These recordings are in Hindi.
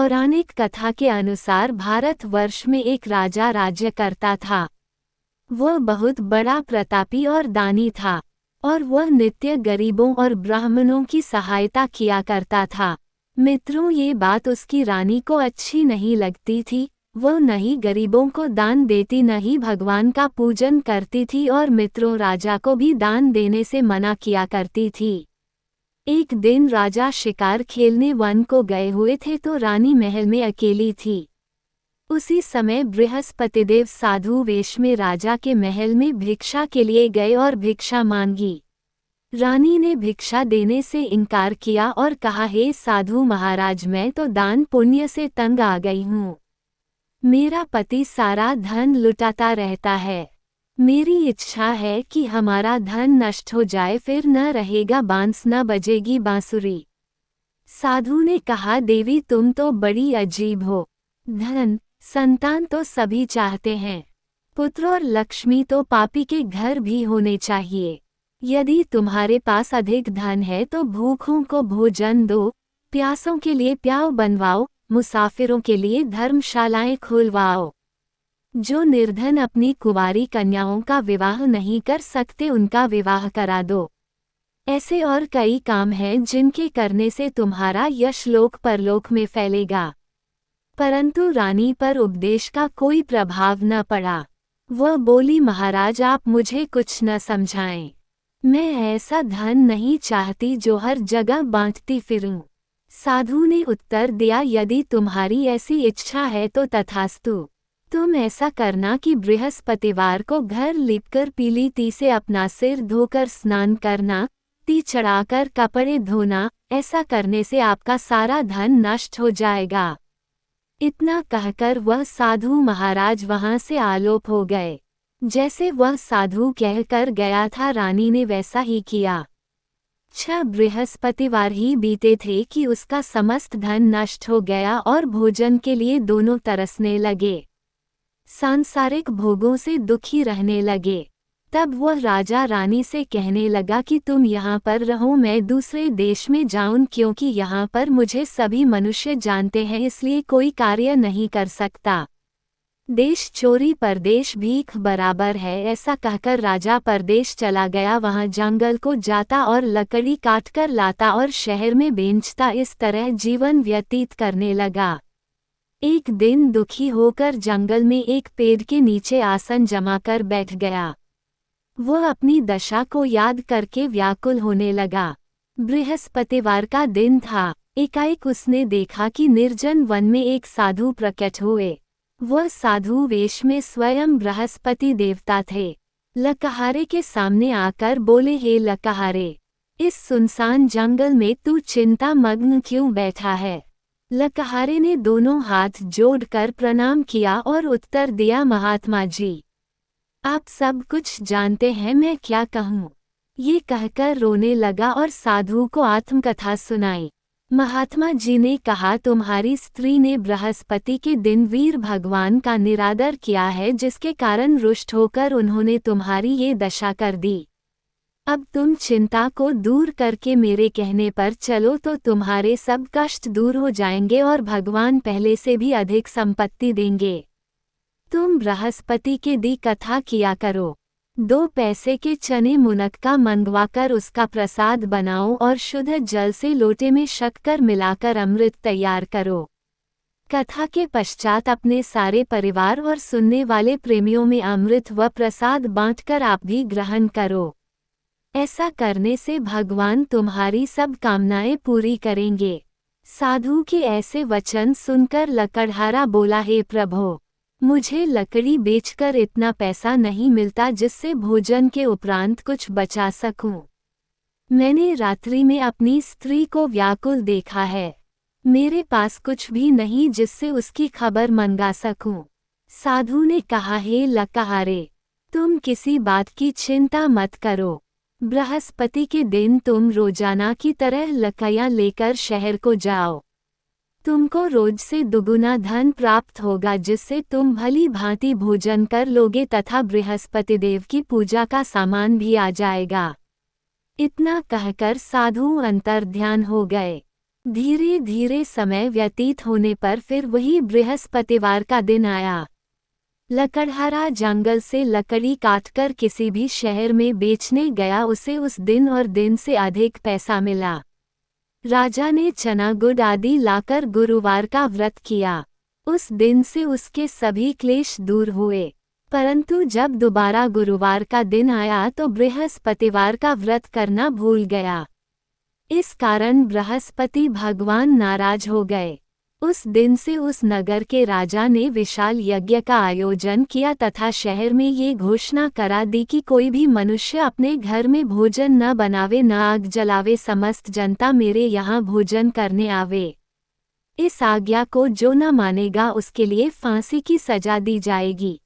पौराणिक कथा के अनुसार भारतवर्ष में एक राजा राज्य करता था। वह बहुत बड़ा प्रतापी और दानी था और वह नित्य गरीबों और ब्राह्मणों की सहायता किया करता था। मित्रों, ये बात उसकी रानी को अच्छी नहीं लगती थी। वह न ही गरीबों को दान देती न ही भगवान का पूजन करती थी और मित्रों, राजा को भी दान देने से मना किया करती थी। एक दिन राजा शिकार खेलने वन को गए हुए थे तो रानी महल में अकेली थी। उसी समय बृहस्पतिदेव साधु वेश में राजा के महल में भिक्षा के लिए गए और भिक्षा मांगी। रानी ने भिक्षा देने से इनकार किया और कहा, हे साधु महाराज, मैं तो दान पुण्य से तंग आ गई हूँ। मेरा पति सारा धन लुटाता रहता है। मेरी इच्छा है कि हमारा धन नष्ट हो जाए, फिर न रहेगा बांस न बजेगी बांसुरी। साधु ने कहा, देवी तुम तो बड़ी अजीब हो। धन संतान तो सभी चाहते हैं, पुत्र और लक्ष्मी तो पापी के घर भी होने चाहिए। यदि तुम्हारे पास अधिक धन है तो भूखों को भोजन दो, प्यासों के लिए प्याऊ बनवाओ, मुसाफिरों के लिए धर्मशालाएं खुलवाओ। जो निर्धन अपनी कुंवारी कन्याओं का विवाह नहीं कर सकते उनका विवाह करा दो। ऐसे और कई काम हैं जिनके करने से तुम्हारा यश लोक परलोक में फैलेगा। परंतु रानी पर उपदेश का कोई प्रभाव न पड़ा। वह बोली, महाराज आप मुझे कुछ न समझाएं। मैं ऐसा धन नहीं चाहती जो हर जगह बांटती फिरूं। साधु ने उत्तर दिया, यदि तुम्हारी ऐसी इच्छा है तो तथास्तु। तुम ऐसा करना कि बृहस्पतिवार को घर लिपकर पीली ती से अपना सिर धोकर स्नान करना, ती चढ़ाकर कपड़े धोना। ऐसा करने से आपका सारा धन नष्ट हो जाएगा। इतना कहकर वह साधु महाराज वहां से आलोप हो गए। जैसे वह साधु कहकर गया था, रानी ने वैसा ही किया। 6 बृहस्पतिवार ही बीते थे कि उसका समस्त धन नष्ट हो गया और भोजन के लिए दोनों तरसने लगे, सांसारिक भोगों से दुखी रहने लगे। तब वह राजा रानी से कहने लगा कि तुम यहाँ पर रहो, मैं दूसरे देश में जाऊं, क्योंकि यहाँ पर मुझे सभी मनुष्य जानते हैं, इसलिए कोई कार्य नहीं कर सकता। देश चोरी परदेश भीख बराबर है। ऐसा कहकर राजा परदेश चला गया। वहाँ जंगल को जाता और लकड़ी काटकर लाता और शहर में बेचता। इस तरह जीवन व्यतीत करने लगा। एक दिन दुखी होकर जंगल में एक पेड़ के नीचे आसन जमाकर बैठ गया। वह अपनी दशा को याद करके व्याकुल होने लगा। बृहस्पतिवार का दिन था। एकाएक उसने देखा कि निर्जन वन में एक साधु प्रकट हुए। वह साधु वेश में स्वयं बृहस्पति देवता थे। लकहारे के सामने आकर बोले, हे लकहारे, इस सुनसान जंगल में तू चिंता मग्न क्यों बैठा है? लकहारे ने दोनों हाथ जोड़कर प्रणाम किया और उत्तर दिया, महात्मा जी, आप सब कुछ जानते हैं, मैं क्या कहूँ। ये कहकर रोने लगा और साधु को आत्मकथा सुनाई। महात्मा जी ने कहा, तुम्हारी स्त्री ने बृहस्पति के दिन वीर भगवान का निरादर किया है, जिसके कारण रुष्ट होकर उन्होंने तुम्हारी ये दशा कर दी। अब तुम चिंता को दूर करके मेरे कहने पर चलो तो तुम्हारे सब कष्ट दूर हो जाएंगे और भगवान पहले से भी अधिक संपत्ति देंगे। तुम बृहस्पति के दी कथा किया करो। 2 पैसे के चने मुनक्का मंगवाकर उसका प्रसाद बनाओ और शुद्ध जल से लोटे में शक्कर मिलाकर अमृत तैयार करो। कथा के पश्चात अपने सारे परिवार और सुनने वाले प्रेमियों में अमृत व प्रसाद बांटकर आप भी ग्रहण करो। ऐसा करने से भगवान तुम्हारी सब कामनाएं पूरी करेंगे। साधु के ऐसे वचन सुनकर लकड़हारा बोला, हे प्रभो, मुझे लकड़ी बेचकर इतना पैसा नहीं मिलता जिससे भोजन के उपरांत कुछ बचा सकूं। मैंने रात्रि में अपनी स्त्री को व्याकुल देखा है। मेरे पास कुछ भी नहीं जिससे उसकी खबर मंगा सकूं। साधु ने कहा, हे लकहारे, तुम किसी बात की चिंता मत करो। बृहस्पति के दिन तुम रोजाना की तरह लकड़ियां लेकर शहर को जाओ। तुमको रोज से दुगुना धन प्राप्त होगा, जिससे तुम भली भांति भोजन कर लोगे तथा बृहस्पति देव की पूजा का सामान भी आ जाएगा। इतना कहकर साधु अंतर्ध्यान हो गए। धीरे धीरे समय व्यतीत होने पर फिर वही बृहस्पतिवार का दिन आया। लकड़हारा जंगल से लकड़ी काटकर किसी भी शहर में बेचने गया, उसे उस दिन और दिन से अधिक पैसा मिला। राजा ने चना गुड़ आदि लाकर गुरुवार का व्रत किया। उस दिन से उसके सभी क्लेश दूर हुए। परंतु जब दोबारा गुरुवार का दिन आया तो बृहस्पतिवार का व्रत करना भूल गया। इस कारण बृहस्पति भगवान नाराज हो गए। उस दिन से उस नगर के राजा ने विशाल यज्ञ का आयोजन किया तथा शहर में ये घोषणा करा दी कि कोई भी मनुष्य अपने घर में भोजन न बनावे, न आग जलावे, समस्त जनता मेरे यहाँ भोजन करने आवे। इस आज्ञा को जो न मानेगा उसके लिए फांसी की सजा दी जाएगी।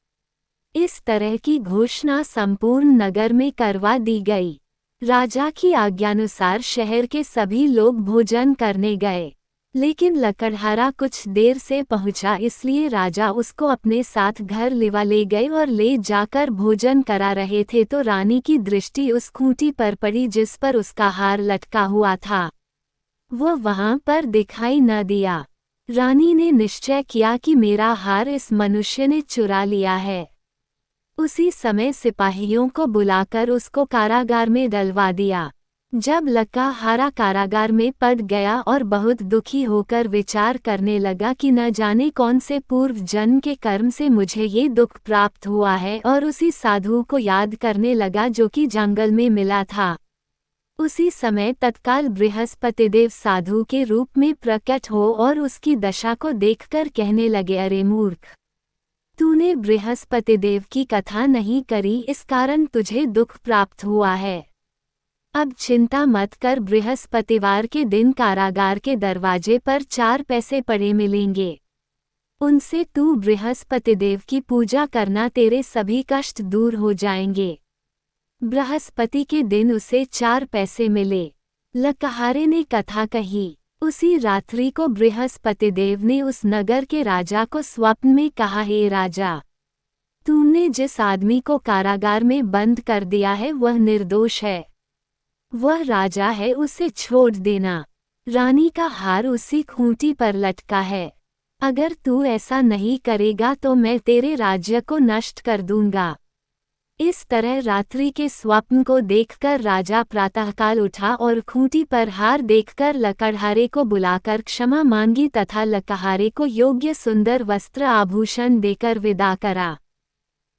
इस तरह की घोषणा संपूर्ण नगर में करवा दी गई। राजा की आज्ञानुसार शहर के सभी लोग भोजन करने गए, लेकिन लकड़हारा कुछ देर से पहुंचा, इसलिए राजा उसको अपने साथ घर ले गए और ले जाकर भोजन करा रहे थे तो रानी की दृष्टि उस खूंटी पर पड़ी जिस पर उसका हार लटका हुआ था। वो वहां पर दिखाई न दिया। रानी ने निश्चय किया कि मेरा हार इस मनुष्य ने चुरा लिया है। उसी समय सिपाहियों को बुलाकर उसको कारागार में डलवा दिया। जब लकड़हारा कारागार में पड़ गया और बहुत दुखी होकर विचार करने लगा कि न जाने कौन से पूर्व जन्म के कर्म से मुझे ये दुख प्राप्त हुआ है, और उसी साधु को याद करने लगा जो कि जंगल में मिला था। उसी समय तत्काल बृहस्पतिदेव साधु के रूप में प्रकट हो और उसकी दशा को देखकर कहने लगे, अरे मूर्ख, तूने बृहस्पतिदेव की कथा नहीं करी, इस कारण तुझे दुख प्राप्त हुआ है। अब चिंता मत कर, बृहस्पतिवार के दिन कारागार के दरवाजे पर 4 पैसे पड़े मिलेंगे। उनसे तू बृहस्पतिदेव की पूजा करना, तेरे सभी कष्ट दूर हो जाएंगे। बृहस्पति के दिन उसे 4 पैसे मिले। लकड़हारे ने कथा कही। उसी रात्रि को बृहस्पतिदेव ने उस नगर के राजा को स्वप्न में कहा, हे राजा, तुमने जिस आदमी को कारागार में बंद कर दिया है वह निर्दोष है। वह राजा है, उसे छोड़ देना। रानी का हार उसी खूंटी पर लटका है। अगर तू ऐसा नहीं करेगा तो मैं तेरे राज्य को नष्ट कर दूंगा। इस तरह रात्रि के स्वप्न को देखकर राजा प्रातःकाल उठा और खूंटी पर हार देखकर लकड़हारे को बुलाकर क्षमा मांगी तथा लकड़हारे को योग्य सुंदर वस्त्र आभूषण देकर विदा करा।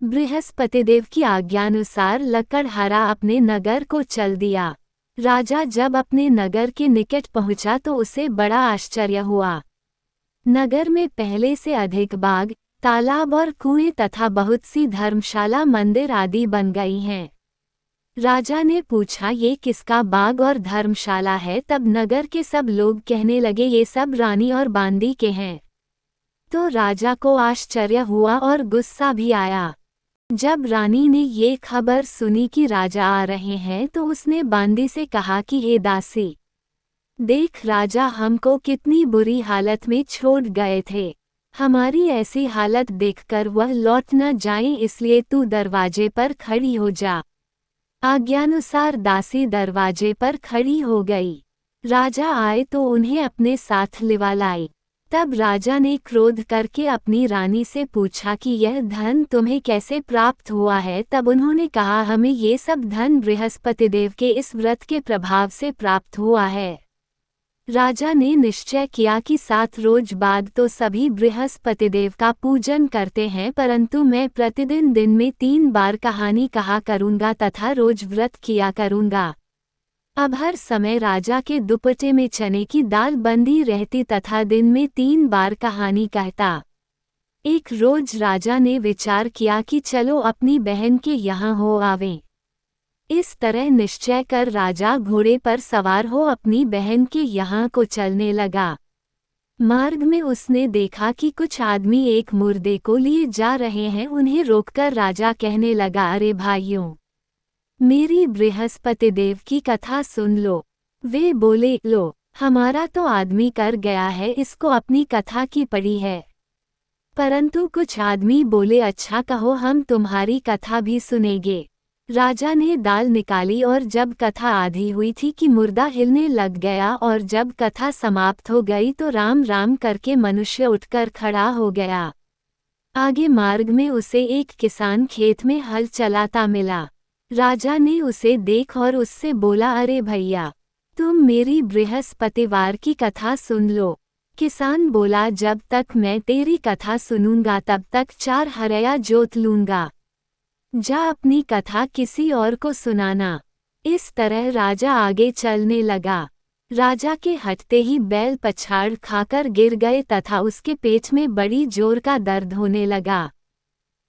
बृहस्पतिदेव की आज्ञानुसार लकड़हारा अपने नगर को चल दिया। राजा जब अपने नगर के निकट पहुंचा तो उसे बड़ा आश्चर्य हुआ। नगर में पहले से अधिक बाग, तालाब और कुएं तथा बहुत सी धर्मशाला, मंदिर आदि बन गई हैं। राजा ने पूछा, ये किसका बाग और धर्मशाला है? तब नगर के सब लोग कहने लगे, ये सब रानी और बांदी के हैं। तो राजा को आश्चर्य हुआ और गुस्सा भी आया। जब रानी ने ये खबर सुनी कि राजा आ रहे हैं तो उसने बांदी से कहा कि हे दासी, देख राजा हमको कितनी बुरी हालत में छोड़ गए थे। हमारी ऐसी हालत देखकर वह लौट न जाएं, इसलिए तू दरवाजे पर खड़ी हो जा। आज्ञानुसार दासी दरवाजे पर खड़ी हो गई। राजा आए तो उन्हें अपने साथ लिवा लाई। तब राजा ने क्रोध करके अपनी रानी से पूछा कि यह धन तुम्हें कैसे प्राप्त हुआ है? तब उन्होंने कहा, हमें ये सब धन बृहस्पतिदेव के इस व्रत के प्रभाव से प्राप्त हुआ है। राजा ने निश्चय किया कि 7 रोज बाद तो सभी बृहस्पतिदेव का पूजन करते हैं, परंतु मैं प्रतिदिन दिन में 3 बार कहानी कहा करूंगा तथा रोज व्रत किया करूंगा। अब हर समय राजा के दुपट्टे में चने की दाल बंधी रहती तथा दिन में 3 बार कहानी कहता। एक रोज राजा ने विचार किया कि चलो अपनी बहन के यहाँ हो आवें। इस तरह निश्चय कर राजा घोड़े पर सवार हो अपनी बहन के यहाँ को चलने लगा। मार्ग में उसने देखा कि कुछ आदमी एक मुर्दे को लिए जा रहे हैं। उन्हें रोककर राजा कहने लगा, अरे भाइयों, मेरी बृहस्पतिदेव की कथा सुन लो। वे बोले, लो, हमारा तो आदमी कर गया है, इसको अपनी कथा की पड़ी है। परंतु कुछ आदमी बोले, अच्छा कहो, हम तुम्हारी कथा भी सुनेंगे। राजा ने दाल निकाली और जब कथा आधी हुई थी कि मुर्दा हिलने लग गया और जब कथा समाप्त हो गई तो राम राम करके मनुष्य उठकर खड़ा हो गया। आगे मार्ग में उसे एक किसान खेत में हल चलाता मिला। राजा ने उसे देख और उससे बोला, अरे भैया, तुम मेरी बृहस्पतिवार की कथा सुन लो। किसान बोला, जब तक मैं तेरी कथा सुनूंगा तब तक 4 हरया जोत लूंगा। जा अपनी कथा किसी और को सुनाना। इस तरह राजा आगे चलने लगा। राजा के हटते ही बैल पछाड़ खाकर गिर गए तथा उसके पेट में बड़ी जोर का दर्द होने लगा।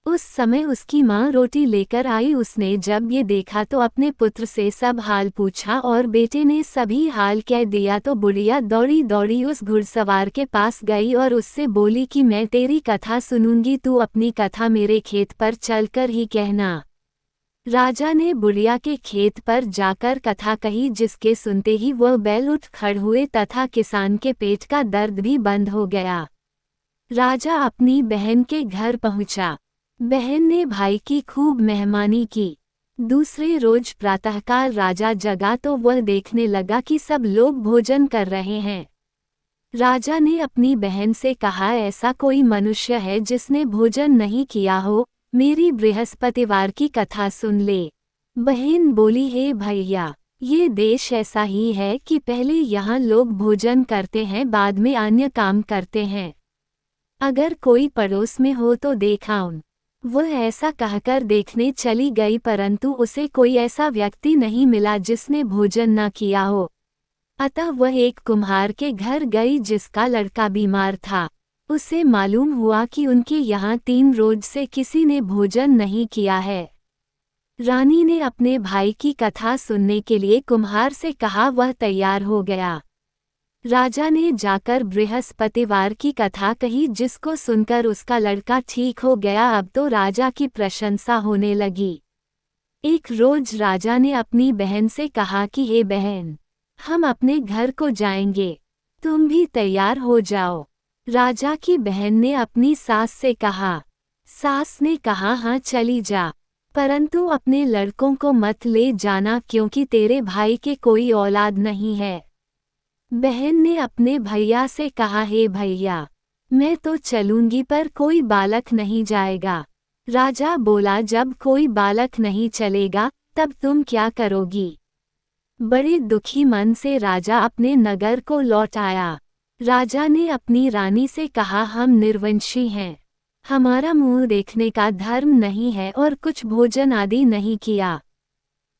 उस समय उसकी माँ रोटी लेकर आई। उसने जब ये देखा तो अपने पुत्र से सब हाल पूछा और बेटे ने सभी हाल कह दिया तो बुढ़िया दौड़ी दौड़ी उस घुड़सवार के पास गई और उससे बोली कि मैं तेरी कथा सुनूंगी, तू अपनी कथा मेरे खेत पर चलकर ही कहना। राजा ने बुढ़िया के खेत पर जाकर कथा कही, जिसके सुनते ही वह बैल उठ खड़ हुए तथा किसान के पेट का दर्द भी बंद हो गया। राजा अपनी बहन के घर पहुंचा। बहन ने भाई की खूब मेहमानी की। दूसरे रोज प्रातःकाल राजा जगा तो वह देखने लगा कि सब लोग भोजन कर रहे हैं। राजा ने अपनी बहन से कहा, ऐसा कोई मनुष्य है जिसने भोजन नहीं किया हो, मेरी बृहस्पतिवार की कथा सुन ले। बहन बोली, हे भैया, ये देश ऐसा ही है कि पहले यहाँ लोग भोजन करते हैं, बाद में अन्य काम करते हैं। अगर कोई पड़ोस में हो तो देखा उन। वह ऐसा कहकर देखने चली गई, परंतु उसे कोई ऐसा व्यक्ति नहीं मिला जिसने भोजन न किया हो। अतः वह एक कुम्हार के घर गई जिसका लड़का बीमार था। उसे मालूम हुआ कि उनके यहाँ 3 रोज से किसी ने भोजन नहीं किया है। रानी ने अपने भाई की कथा सुनने के लिए कुम्हार से कहा, वह तैयार हो गया। राजा ने जाकर बृहस्पतिवार की कथा कही, जिसको सुनकर उसका लड़का ठीक हो गया। अब तो राजा की प्रशंसा होने लगी। एक रोज राजा ने अपनी बहन से कहा कि हे बहन, हम अपने घर को जाएंगे, तुम भी तैयार हो जाओ। राजा की बहन ने अपनी सास से कहा। सास ने कहा, हाँ चली जा, परंतु अपने लड़कों को मत ले जाना क्योंकि तेरे भाई के कोई औलाद नहीं है। बहन ने अपने भैया से कहा, हे भैया, मैं तो चलूंगी पर कोई बालक नहीं जाएगा। राजा बोला, जब कोई बालक नहीं चलेगा तब तुम क्या करोगी। बड़े दुखी मन से राजा अपने नगर को लौट आया। राजा ने अपनी रानी से कहा, हम निर्वंशी हैं, हमारा मुंह देखने का धर्म नहीं है और कुछ भोजन आदि नहीं किया।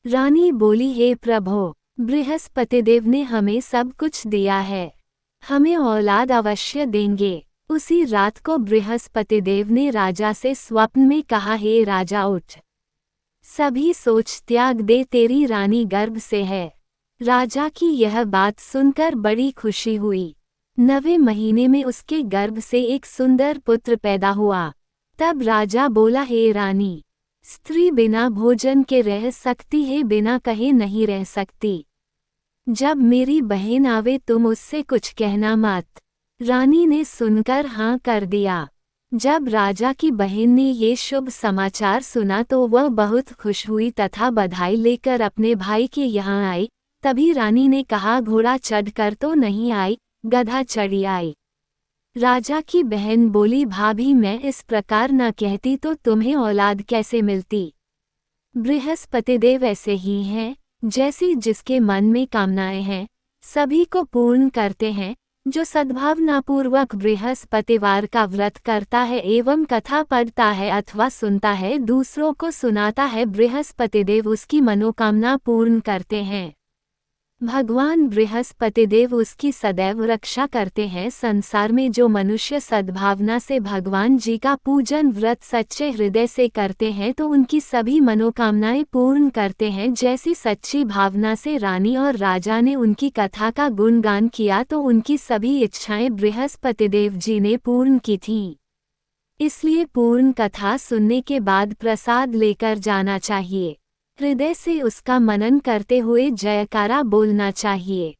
रानी बोली, हे प्रभो, बृहस्पतिदेव ने हमें सब कुछ दिया है, हमें औलाद अवश्य देंगे। उसी रात को बृहस्पतिदेव ने राजा से स्वप्न में कहा, हे राजा उठ, सभी सोच त्याग दे, तेरी रानी गर्भ से है। राजा की यह बात सुनकर बड़ी खुशी हुई। 9वें महीने में उसके गर्भ से एक सुंदर पुत्र पैदा हुआ। तब राजा बोला, हे रानी, स्त्री बिना भोजन के रह सकती है, बिना कहे नहीं रह सकती। जब मेरी बहन आवे तुम उससे कुछ कहना मत। रानी ने सुनकर हाँ कर दिया। जब राजा की बहन ने ये शुभ समाचार सुना तो वह बहुत खुश हुई तथा बधाई लेकर अपने भाई के यहाँ आई। तभी रानी ने कहा, घोड़ा चढ़कर तो नहीं आई, गधा चढ़ी आई। राजा की बहन बोली, भाभी, मैं इस प्रकार न कहती तो तुम्हें औलाद कैसे मिलती। बृहस्पतिदेव ऐसे ही हैं, जैसी जिसके मन में कामनाएं हैं सभी को पूर्ण करते हैं। जो सद्भावनापूर्वक बृहस्पतिवार का व्रत करता है एवं कथा पढ़ता है अथवा सुनता है, दूसरों को सुनाता है, बृहस्पतिदेव उसकी मनोकामना पूर्ण करते हैं। भगवान बृहस्पतिदेव उसकी सदैव रक्षा करते हैं। संसार में जो मनुष्य सद्भावना से भगवान जी का पूजन व्रत सच्चे हृदय से करते हैं तो उनकी सभी मनोकामनाएं पूर्ण करते हैं। जैसी सच्ची भावना से रानी और राजा ने उनकी कथा का गुणगान किया तो उनकी सभी इच्छाएं बृहस्पतिदेव जी ने पूर्ण की थीं। इसलिए पूर्ण कथा सुनने के बाद प्रसाद लेकर जाना चाहिए। हृदय से उसका मनन करते हुए जयकारा बोलना चाहिए।